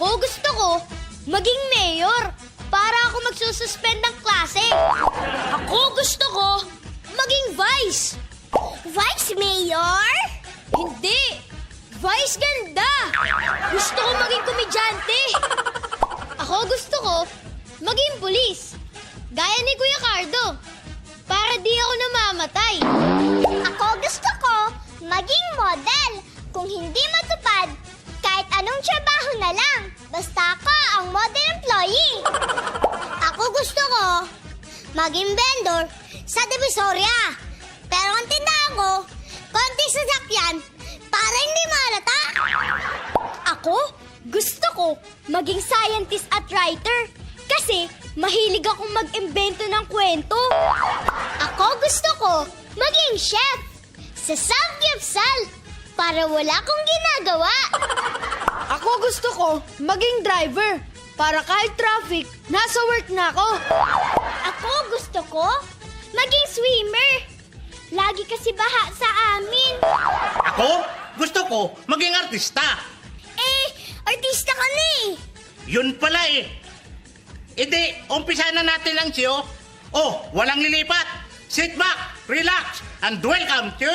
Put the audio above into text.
Ako gusto ko maging mayor para ako magsususpend ng klase. Ako gusto ko maging vice. Vice mayor? Hindi. Vice ganda. Gusto ko maging komedyante. Ako gusto ko maging pulis. Gaya ni Kuya Cardo. Para di ako namamatay. Ako gusto ko maging model. Kung hindi matupad, kahit anong trabaho na lang. Basta ako ang model employee. Ako gusto ko maging vendor sa Divisoria. Pero ang tindahan ko, konti sasakyan para hindi malata. Ako gusto ko maging scientist at writer. Kasi mahilig akong mag-imbento ng kwento. Ako gusto ko maging chef sa Samgyupsal para wala akong ginagawa. Ako gusto ko maging driver para kahit traffic, nasa work na ako. Ako gusto ko maging swimmer. Lagi kasi baha sa amin. Ako, gusto ko maging artista. Artista ka na eh. Yun pala eh. Hindi, umpisa na natin lang siyo. Oh, walang lilipat. Sit back, relax, and welcome to